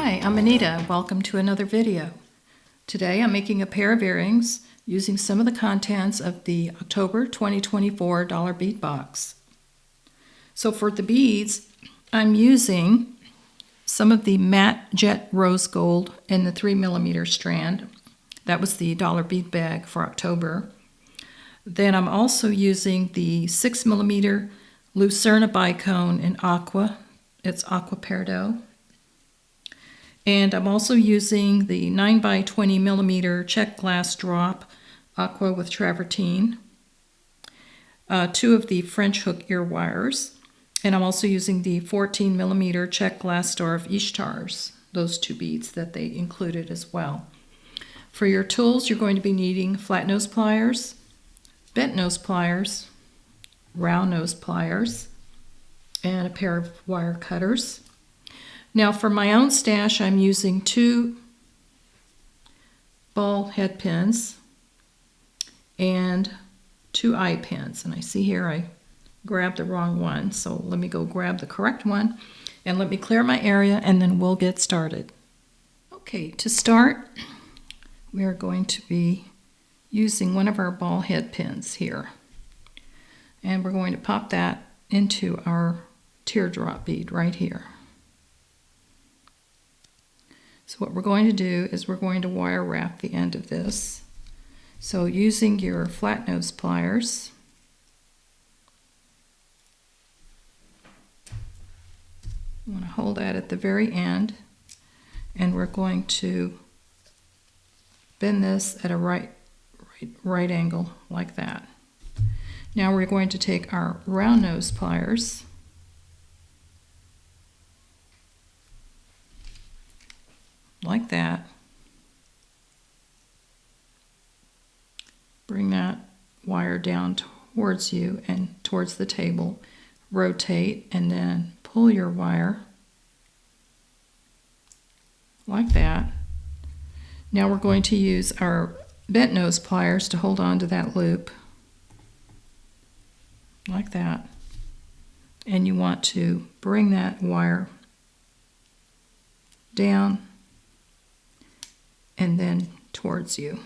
Hi, I'm Anita. Welcome to another video. Today I'm making a pair of earrings using some of the contents of the October 2024 dollar bead box. So for the beads, I'm using some of the matte jet rose gold in the 3mm strand. That was the dollar bead bag for October. Then I'm also using the 6mm Lucerna bicone in aqua. It's aqua Peridot. And I'm also using the 9x20mm Czech glass drop aqua with travertine. 2 of the French hook ear wires. And I'm also using the 14mm Czech glass Star of Ishtars. Those 2 beads that they included as well. For your tools, you're going to be needing flat nose pliers, bent nose pliers, round nose pliers, and a pair of wire cutters. Now for my own stash, I'm using 2 ball head pins and 2 eye pins. And I see here I grabbed the wrong one, so let me go grab the correct one and let me clear my area and then we'll get started. Okay, to start, we are going to be using one of our ball head pins here. And we're going to pop that into our teardrop bead right here. So what we're going to do is we're going to wire wrap the end of this. So using your flat nose pliers, you want to hold that at the very end, and we're going to bend this at a right angle like that. Now we're going to take our round nose pliers like that. Bring that wire down towards you and towards the table. Rotate and then pull your wire like that. Now we're going to use our bent nose pliers to hold on to that loop like that. And you want to bring that wire down and then towards you.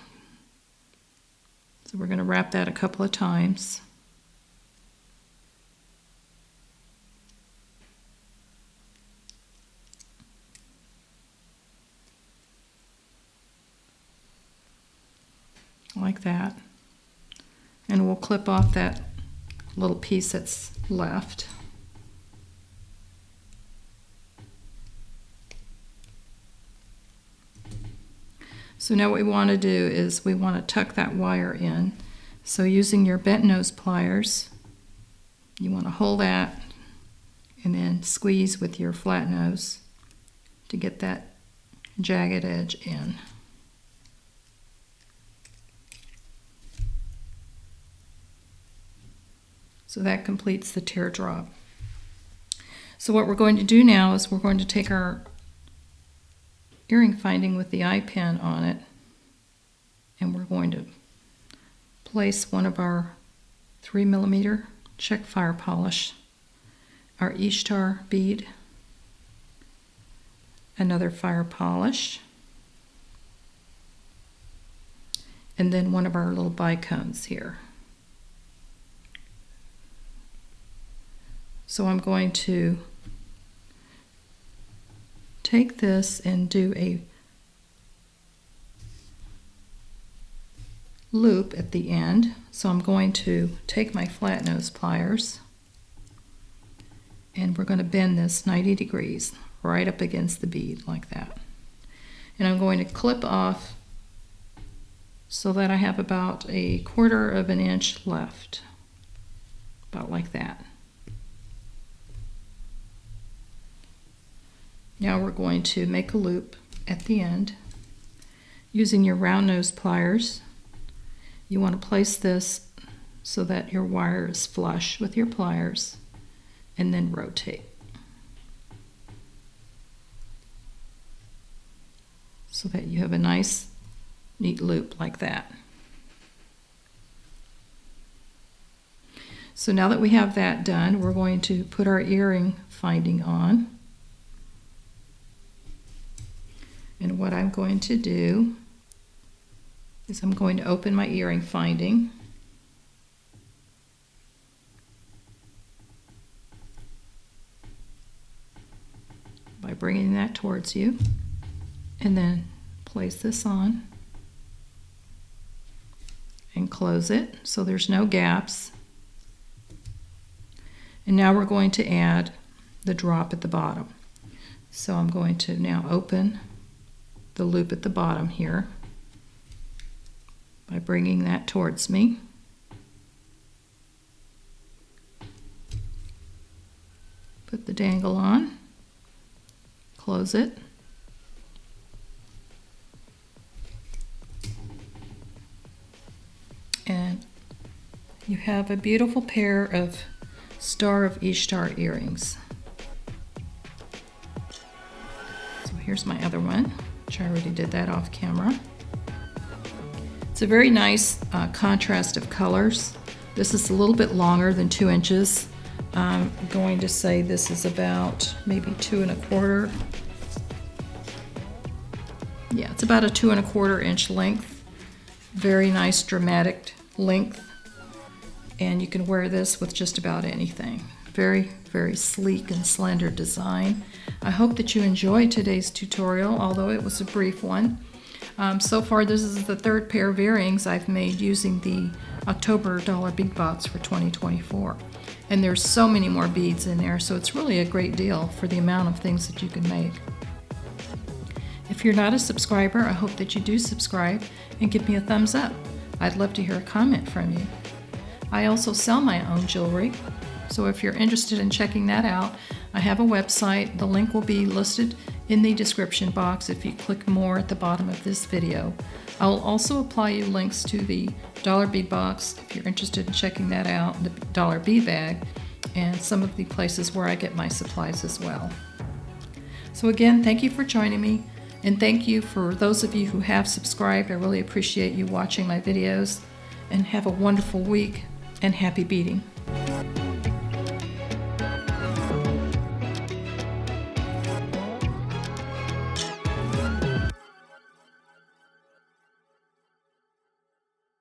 So we're going to wrap that a couple of times. Like that. And we'll clip off that little piece that's left. So now what we want to do is we want to tuck that wire in. So using your bent nose pliers, you want to hold that and then squeeze with your flat nose to get that jagged edge in. So that completes the teardrop. So what we're going to do now is we're going to take our earring finding with the eye pin on it, and we're going to place one of our 3mm Czech fire polish, our Ishtar bead, another fire polish, and then one of our little bicones here. So I'm going to take this and do a loop at the end. So I'm going to take my flat nose pliers and we're going to bend this 90 degrees right up against the bead like that. And I'm going to clip off so that I have about 1/4 inch left, about like that. Now we're going to make a loop at the end. Using your round nose pliers, you want to place this so that your wire is flush with your pliers and then rotate. So that you have a nice, neat loop like that. So now that we have that done, we're going to put our earring finding on. And what I'm going to do is I'm going to open my earring finding. By bringing that towards you, and then place this on and close it so there's no gaps. And now we're going to add the drop at the bottom. So I'm going to now open the loop at the bottom here by bringing that towards me. Put the dangle on, close it, and you have a beautiful pair of Star of Ishtar earrings. So here's my other one, which I already did that off camera. It's a very nice contrast of colors. This is a little bit longer than 2 inches. I'm going to say this is about maybe 2 1/4. Yeah, it's about a 2 1/4 inch length. Very nice dramatic length. And you can wear this with just about anything. Very, very sleek and slender design. I hope that you enjoyed today's tutorial, although it was a brief one. So far, this is the 3rd pair of earrings I've made using the October dollar bead box for 2024. And there's so many more beads in there, so it's really a great deal for the amount of things that you can make. If you're not a subscriber, I hope that you do subscribe and give me a thumbs up. I'd love to hear a comment from you. I also sell my own jewelry, so if you're interested in checking that out, I have a website. The link will be listed in the description box if you click more at the bottom of this video. I'll also apply you links to the dollar bead box if you're interested in checking that out, the dollar bead bag, and some of the places where I get my supplies as well. So again, thank you for joining me, and thank you for those of you who have subscribed. I really appreciate you watching my videos, and have a wonderful week, and happy beading.